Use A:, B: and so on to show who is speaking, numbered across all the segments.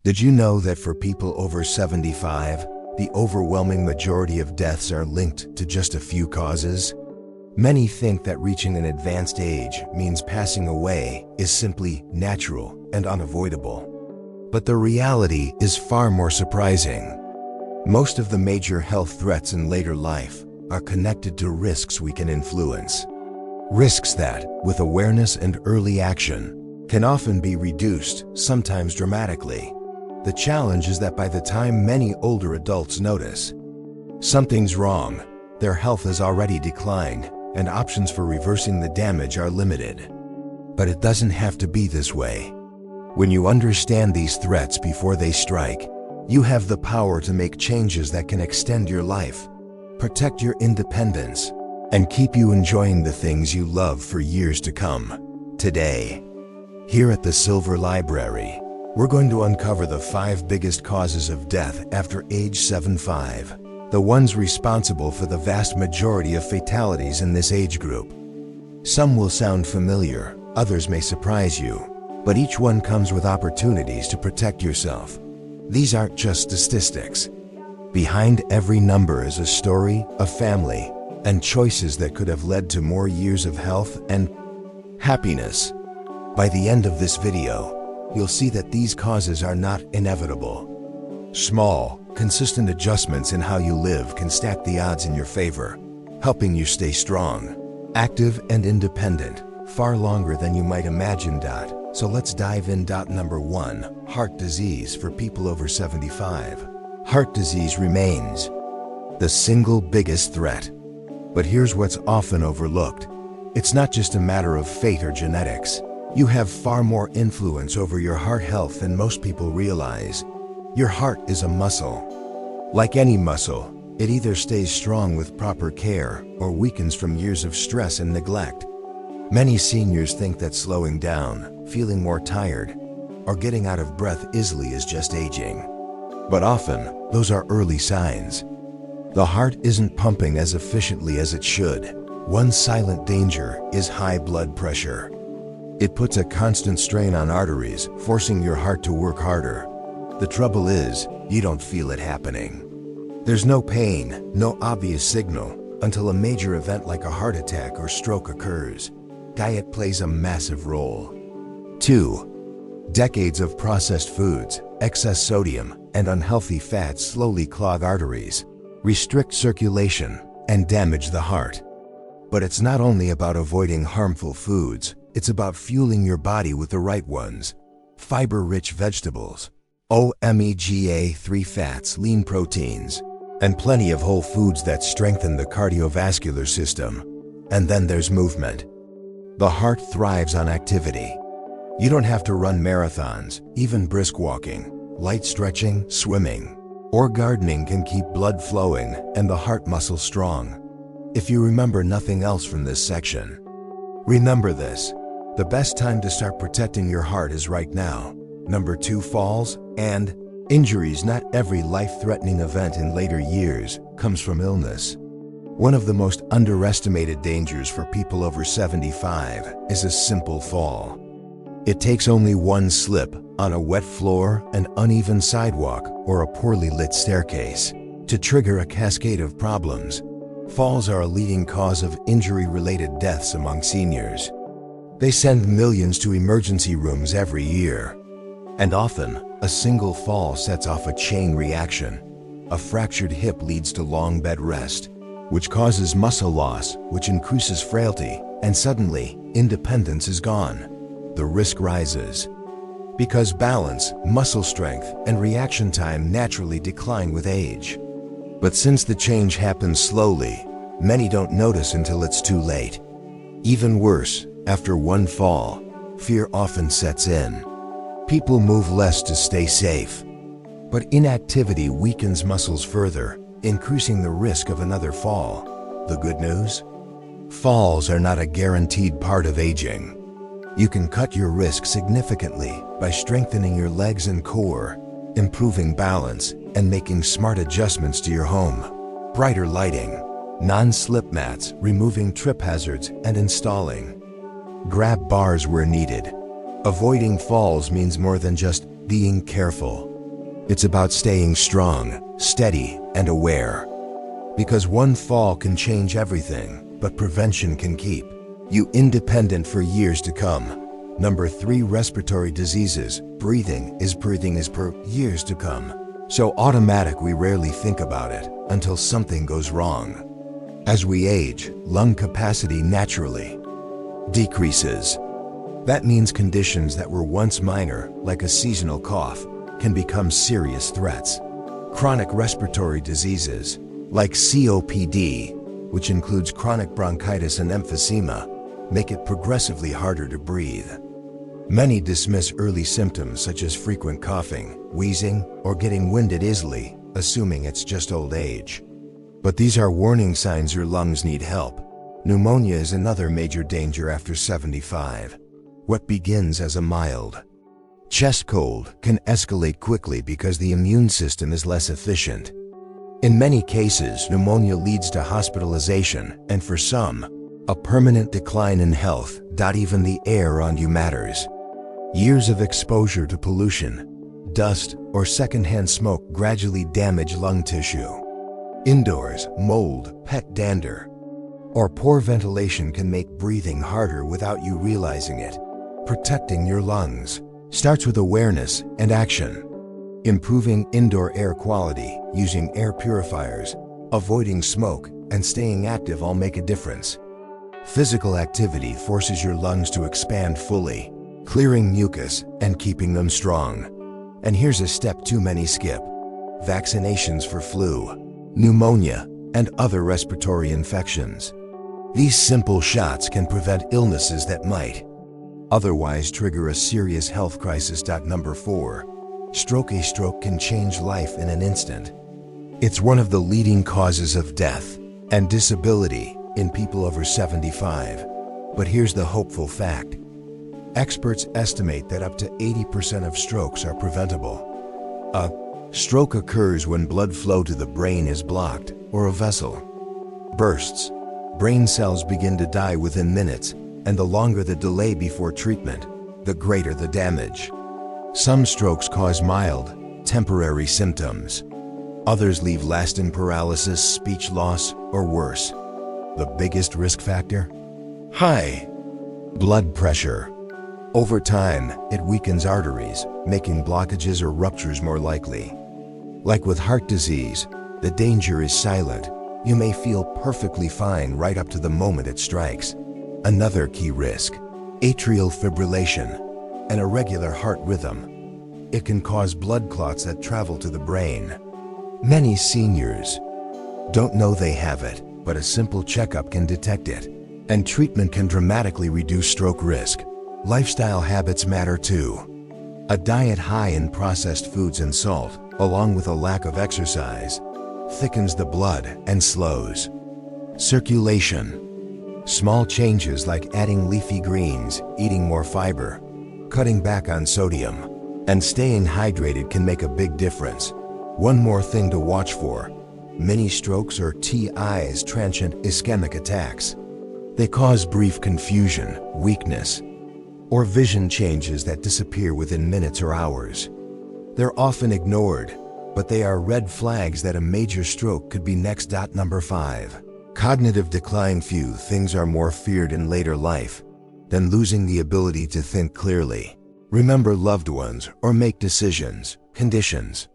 A: Did you know that for people over 75, the overwhelming majority of deaths are linked to just a few causes? Many think that reaching an advanced age means passing away is simply natural and unavoidable. But the reality is far more surprising. Most of the major health threats in later life are connected to risks we can influence. Risks that, with awareness and early action, can often be reduced, sometimes dramatically. The challenge is that by the time many older adults notice something's wrong, their health has already declined, and options for reversing the damage are limited. But it doesn't have to be this way. When you understand these threats before they strike, you have the power to make changes that can extend your life, protect your independence, and keep you enjoying the things you love for years to come. Today, here at the Silver Library, we're going to uncover the 5 biggest causes of death after age 75, the ones responsible for the vast majority of fatalities in this age group. Some will sound familiar, others may surprise you, but each one comes with opportunities to protect yourself. These aren't just statistics. Behind every number is a story, a family, and choices that could have led to more years of health and happiness. By the end of this video, you'll see that these causes are not inevitable. Small, consistent adjustments in how you live can stack the odds in your favor, helping you stay strong, active, and independent far longer than you might imagine. So let's dive in. Number 1, heart disease for people over 75. Heart disease remains the single biggest threat. But here's what's often overlooked. It's not just a matter of fate or genetics. You have far more influence over your heart health than most people realize. Your heart is a muscle. Like any muscle, it either stays strong with proper care or weakens from years of stress and neglect. Many seniors think that slowing down, feeling more tired, or getting out of breath easily is just aging. But often, those are early signs. The heart isn't pumping as efficiently as it should. One silent danger is high blood pressure. It puts a constant strain on arteries, forcing your heart to work harder. The trouble is, you don't feel it happening. There's no pain, no obvious signal, until a major event like a heart attack or stroke occurs. Diet plays a massive role. 2. Decades of processed foods, excess sodium, and unhealthy fats slowly clog arteries, restrict circulation, and damage the heart. But it's not only about avoiding harmful foods. It's about fueling your body with the right ones. Fiber-rich vegetables, omega-3 fats, lean proteins, and plenty of whole foods that strengthen the cardiovascular system. And then there's movement. The heart thrives on activity. You don't have to run marathons. Even brisk walking, light stretching, swimming, or gardening can keep blood flowing and the heart muscle strong. If you remember nothing else from this section, remember this. The best time to start protecting your heart is right now. Number 2, falls and injuries. Not every life-threatening event in later years comes from illness. One of the most underestimated dangers for people over 75 is a simple fall. It takes only one slip on a wet floor, an uneven sidewalk, or a poorly lit staircase to trigger a cascade of problems. Falls are a leading cause of injury-related deaths among seniors. They send millions to emergency rooms every year. And often, a single fall sets off a chain reaction. A fractured hip leads to long bed rest, which causes muscle loss, which increases frailty, and suddenly, independence is gone. The risk rises. Because balance, muscle strength, and reaction time naturally decline with age. But since the change happens slowly, many don't notice until it's too late. Even worse, after one fall, fear often sets in. People move less to stay safe. But inactivity weakens muscles further, increasing the risk of another fall. The good news? Falls are not a guaranteed part of aging. You can cut your risk significantly by strengthening your legs and core, improving balance, and making smart adjustments to your home. Brighter lighting, non-slip mats, removing trip hazards, and installing grab bars where needed. Avoiding falls means more than just being careful. It's about staying strong, steady, and aware. Because one fall can change everything, but prevention can keep you independent for years to come. Number 3, respiratory diseases. Breathing is per years to come. So automatic we rarely think about it until something goes wrong. As we age, lung capacity naturally decreases. That means conditions that were once minor, like a seasonal cough, can become serious threats. Chronic respiratory diseases, like COPD, which includes chronic bronchitis and emphysema, make it progressively harder to breathe. Many dismiss early symptoms such as frequent coughing, wheezing, or getting winded easily, assuming it's just old age. But these are warning signs your lungs need help. Pneumonia is another major danger after 75. What begins as a mild chest cold can escalate quickly because the immune system is less efficient. In many cases, pneumonia leads to hospitalization, and for some, a permanent decline in health. Even the air around you matters. Years of exposure to pollution, dust, or secondhand smoke gradually damage lung tissue. Indoors, mold, pet dander, or poor ventilation can make breathing harder without you realizing it. Protecting your lungs starts with awareness and action. Improving indoor air quality, using air purifiers, avoiding smoke, and staying active all make a difference. Physical activity forces your lungs to expand fully, clearing mucus and keeping them strong. And here's a step too many skip: vaccinations for flu, pneumonia, and other respiratory infections. These simple shots can prevent illnesses that might otherwise trigger a serious health crisis. Number 4. Stroke. A stroke can change life in an instant. It's one of the leading causes of death and disability in people over 75. But here's the hopeful fact. Experts estimate that up to 80% of strokes are preventable. A stroke occurs when blood flow to the brain is blocked or a vessel bursts. Brain cells begin to die within minutes, and the longer the delay before treatment, the greater the damage. Some strokes cause mild, temporary symptoms. Others leave lasting paralysis, speech loss, or worse. The biggest risk factor? High blood pressure. Over time, it weakens arteries, making blockages or ruptures more likely. Like with heart disease, the danger is silent. You may feel perfectly fine right up to the moment it strikes. Another key risk: atrial fibrillation, an irregular heart rhythm. It can cause blood clots that travel to the brain. Many seniors don't know they have it, but a simple checkup can detect it, and treatment can dramatically reduce stroke risk. Lifestyle habits matter too. A diet high in processed foods and salt, along with a lack of exercise, thickens the blood and slows circulation. Small changes like adding leafy greens, eating more fiber, cutting back on sodium, and staying hydrated can make a big difference. One more thing to watch for: mini strokes, or TIs, transient ischemic attacks. They cause brief confusion, weakness, or vision changes that disappear within minutes or hours. They're often ignored, but they are red flags that a major stroke could be next. Number 5. Cognitive decline. Few things are more feared in later life than losing the ability to think clearly, remember loved ones, or make decisions. Conditions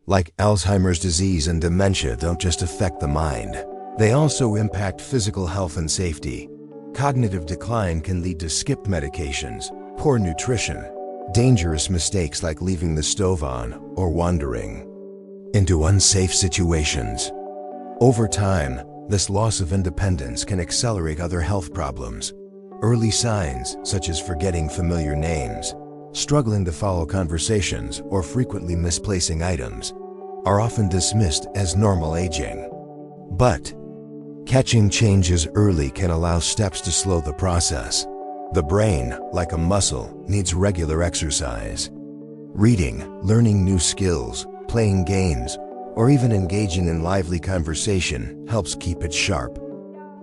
A: like Alzheimer's disease and dementia don't just affect the mind, they also impact physical health and safety. Cognitive decline can lead to skipped medications, poor nutrition, dangerous mistakes like leaving the stove on, or wandering into unsafe situations. Over time, this loss of independence can accelerate other health problems. Early signs, such as forgetting familiar names, struggling to follow conversations, or frequently misplacing items, are often dismissed as normal aging. But catching changes early can allow steps to slow the process. The brain, like a muscle, needs regular exercise. Reading, learning new skills, playing games, or even engaging in lively conversation helps keep it sharp.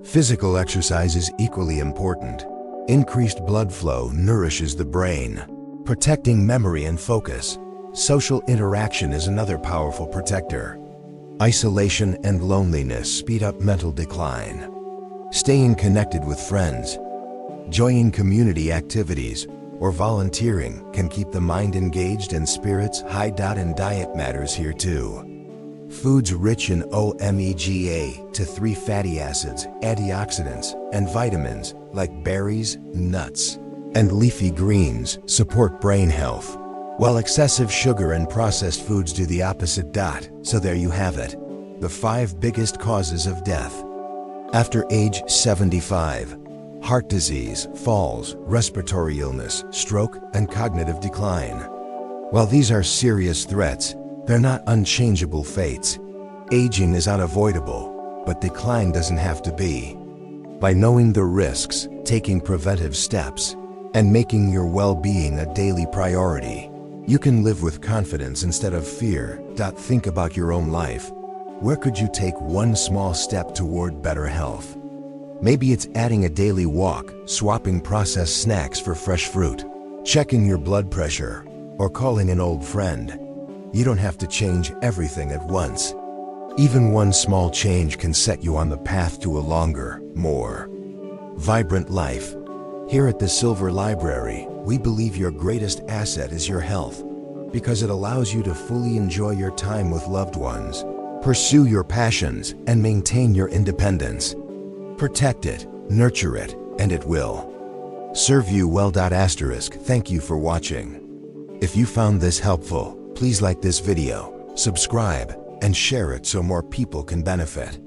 A: Physical exercise is equally important. Increased blood flow nourishes the brain, protecting memory and focus. Social interaction is another powerful protector. Isolation and loneliness speed up mental decline. Staying connected with friends, joining community activities, or volunteering can keep the mind engaged and spirits high. And diet matters here too. Foods rich in omega-3 fatty acids, antioxidants, and vitamins like berries, nuts, and leafy greens support brain health, while excessive sugar and processed foods do the opposite. So there you have it, the 5 biggest causes of death after age 75. Heart disease, falls, respiratory illness, stroke, and cognitive decline. While these are serious threats, they're not unchangeable fates. Aging is unavoidable, but decline doesn't have to be. By knowing the risks, taking preventive steps, and making your well-being a daily priority, you can live with confidence instead of fear. Think about your own life. Where could you take one small step toward better health? Maybe it's adding a daily walk, swapping processed snacks for fresh fruit, checking your blood pressure, or calling an old friend. You don't have to change everything at once. Even one small change can set you on the path to a longer, more vibrant life. Here at the Silver Library, we believe your greatest asset is your health, because it allows you to fully enjoy your time with loved ones, pursue your passions, and maintain your independence. Protect it, nurture it, and it will serve you well. Thank you for watching. If you found this helpful, please like this video, subscribe, and share it so more people can benefit.